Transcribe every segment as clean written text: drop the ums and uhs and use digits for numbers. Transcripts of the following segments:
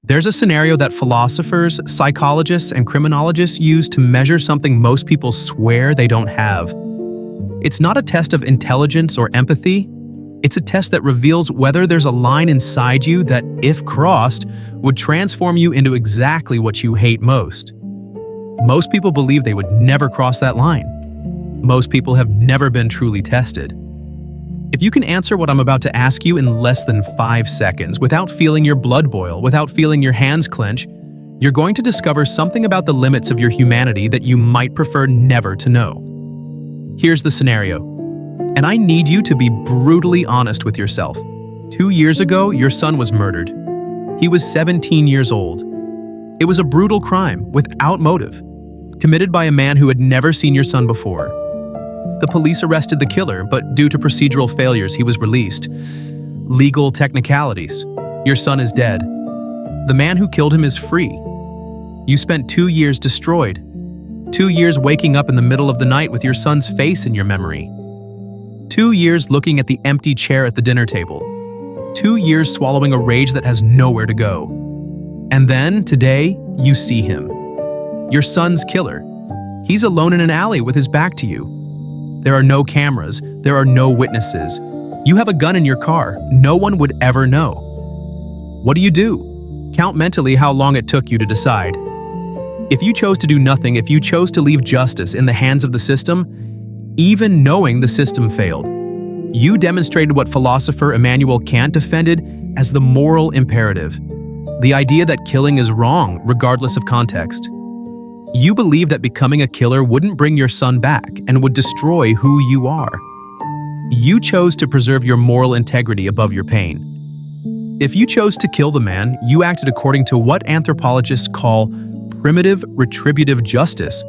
There's a scenario that philosophers, psychologists, and criminologists use to measure something most people swear they don't have. It's not a test of intelligence or empathy. It's a test that reveals whether there's a line inside you that, if crossed, would transform you into exactly what you hate most. Most people believe they would never cross that line. Most people have never been truly tested. If you can answer what I'm about to ask you in less than 5 seconds, without feeling your blood boil, without feeling your hands clench, you're going to discover something about the limits of your humanity that you might prefer never to know. Here's the scenario, and I need you to be brutally honest with yourself. 2 years ago, your son was murdered. He was 17 years old. It was a brutal crime, without motive, committed by a man who had never seen your son before. The police arrested the killer, but due to procedural failures, he was released. Legal technicalities. Your son is dead. The man who killed him is free. You spent 2 years destroyed. 2 years waking up in the middle of the night with your son's face in your memory. 2 years looking at the empty chair at the dinner table. 2 years swallowing a rage that has nowhere to go. And then, today, you see him. Your son's killer. He's alone in an alley with his back to you. There are no cameras. There are no witnesses. You have a gun in your car. No one would ever know. What do? Count mentally how long it took you to decide. If you chose to do nothing, if you chose to leave justice in the hands of the system, even knowing the system failed, you demonstrated what philosopher Immanuel Kant defended as the moral imperative, the idea that killing is wrong regardless of context. You believe that becoming a killer wouldn't bring your son back and would destroy who you are. You chose to preserve your moral integrity above your pain. If you chose to kill the man, you acted according to what anthropologists call primitive retributive justice,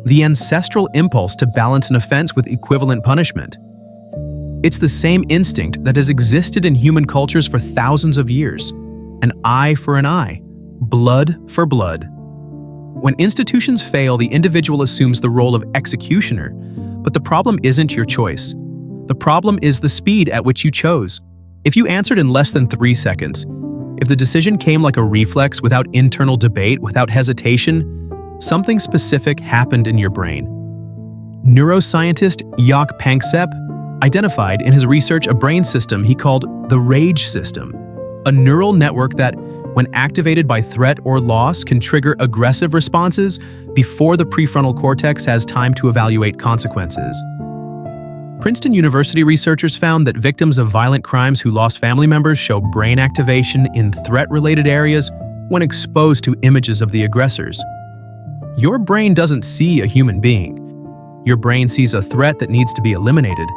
the ancestral impulse to balance an offense with equivalent punishment. It's the same instinct that has existed in human cultures for thousands of years. An eye for an eye, blood for blood. When institutions fail, the individual assumes the role of executioner, but the problem isn't your choice. The problem is the speed at which you chose. If you answered in less than 3 seconds, if the decision came like a reflex without internal debate, without hesitation, something specific happened in your brain. Neuroscientist Panksepp identified in his research a brain system he called the rage system, a neural network that, when activated by threat or loss, can trigger aggressive responses before the prefrontal cortex has time to evaluate consequences. Princeton University researchers found that victims of violent crimes who lost family members show brain activation in threat-related areas when exposed to images of the aggressors. Your brain doesn't see a human being. Your brain sees a threat that needs to be eliminated.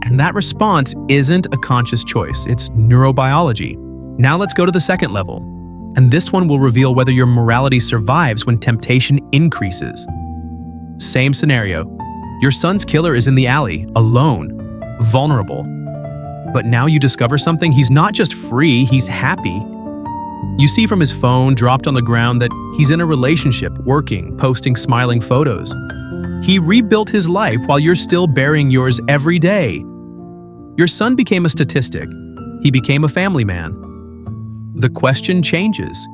And that response isn't a conscious choice, it's neurobiology. Now let's go to the second level, and this one will reveal whether your morality survives when temptation increases. Same scenario. Your son's killer is in the alley, alone, vulnerable. But now you discover something. He's not just free, he's happy. You see from his phone dropped on the ground that he's in a relationship, working, posting smiling photos. He rebuilt his life while you're still burying yours every day. Your son became a statistic. He became a family man. The question changes.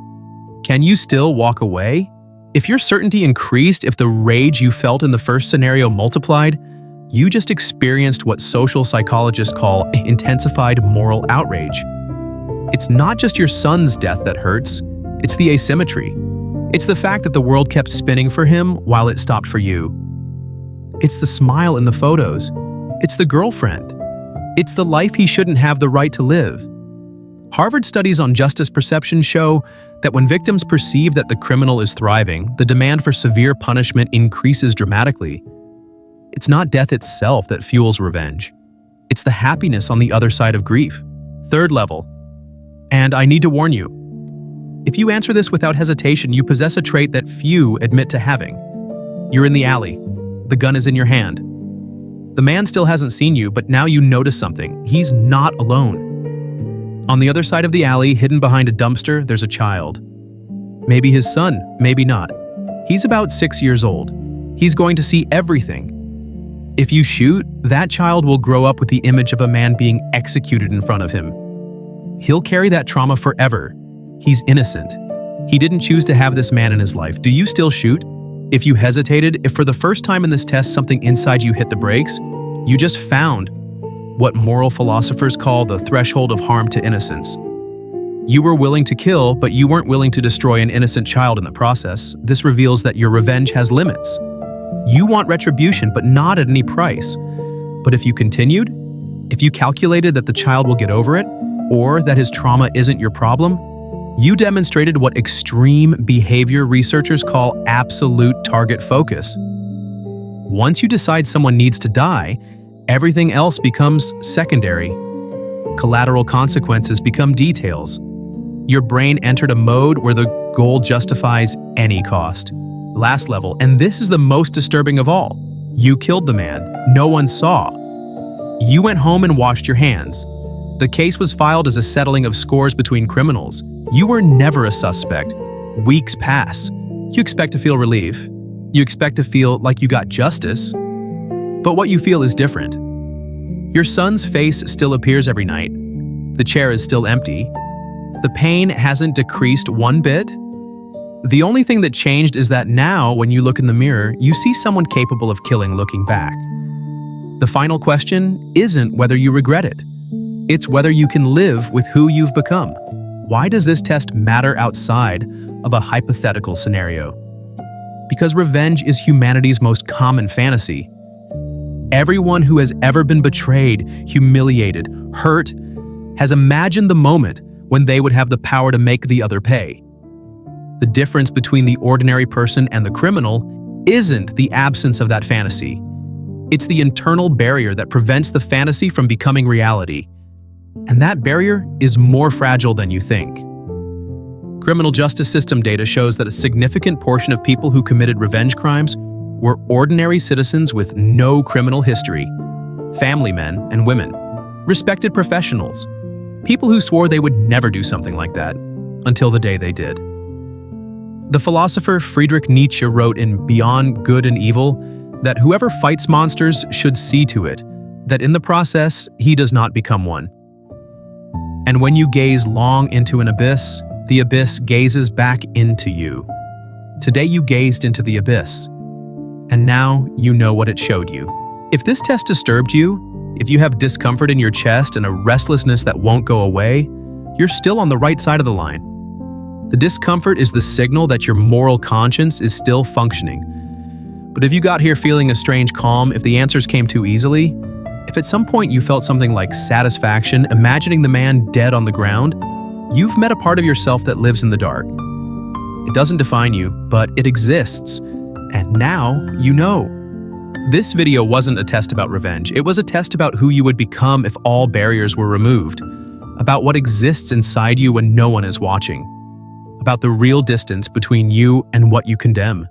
Can you still walk away? If your certainty increased, if the rage you felt in the first scenario multiplied, you just experienced what social psychologists call intensified moral outrage. It's not just your son's death that hurts, it's the asymmetry. It's the fact that the world kept spinning for him while it stopped for you. It's the smile in the photos. It's the girlfriend. It's the life he shouldn't have the right to live. Harvard studies on justice perception show that when victims perceive that the criminal is thriving, the demand for severe punishment increases dramatically. It's not death itself that fuels revenge. It's the happiness on the other side of grief. Third level. And I need to warn you, if you answer this without hesitation, you possess a trait that few admit to having. You're in the alley. The gun is in your hand. The man still hasn't seen you, but now you notice something. He's not alone. On the other side of the alley, hidden behind a dumpster, there's a child. Maybe his son, maybe not. He's about 6 years old. He's going to see everything. If you shoot, that child will grow up with the image of a man being executed in front of him. He'll carry that trauma forever. He's innocent. He didn't choose to have this man in his life. Do you still shoot? If you hesitated, if for the first time in this test something inside you hit the brakes, you just found what moral philosophers call the threshold of harm to innocence. You were willing to kill, but you weren't willing to destroy an innocent child in the process. This reveals that your revenge has limits. You want retribution, but not at any price. But if you continued, if you calculated that the child will get over it, or that his trauma isn't your problem, you demonstrated what extreme behavior researchers call absolute target focus. Once you decide someone needs to die, everything else becomes secondary. Collateral consequences become details. Your brain entered a mode where the goal justifies any cost. Last level, and this is the most disturbing of all. You killed the man. No one saw. You went home and washed your hands. The case was filed as a settling of scores between criminals. You were never a suspect. Weeks pass. You expect to feel relief. You expect to feel like you got justice. But what you feel is different. Your son's face still appears every night. The chair is still empty. The pain hasn't decreased one bit. The only thing that changed is that now, when you look in the mirror, you see someone capable of killing looking back. The final question isn't whether you regret it. It's whether you can live with who you've become. Why does this test matter outside of a hypothetical scenario? Because revenge is humanity's most common fantasy. Everyone who has ever been betrayed, humiliated, hurt, has imagined the moment when they would have the power to make the other pay. The difference between the ordinary person and the criminal isn't the absence of that fantasy. It's the internal barrier that prevents the fantasy from becoming reality. And that barrier is more fragile than you think. Criminal justice system data shows that a significant portion of people who committed revenge crimes were ordinary citizens with no criminal history, family men and women, respected professionals, people who swore they would never do something like that until the day they did. The philosopher Friedrich Nietzsche wrote in Beyond Good and Evil that whoever fights monsters should see to it that in the process he does not become one. And when you gaze long into an abyss, the abyss gazes back into you. Today you gazed into the abyss, and now you know what it showed you. If this test disturbed you, if you have discomfort in your chest and a restlessness that won't go away, you're still on the right side of the line. The discomfort is the signal that your moral conscience is still functioning. But if you got here feeling a strange calm, if the answers came too easily, if at some point you felt something like satisfaction imagining the man dead on the ground, you've met a part of yourself that lives in the dark. It doesn't define you, but it exists. And now you know. This video wasn't a test about revenge. It was a test about who you would become if all barriers were removed, about what exists inside you when no one is watching, about the real distance between you and what you condemn.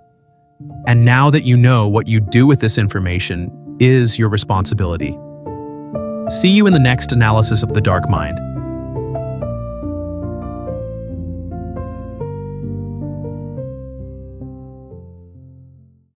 And now that you know, what you do with this information is your responsibility. See you in the next analysis of the Dark Mind.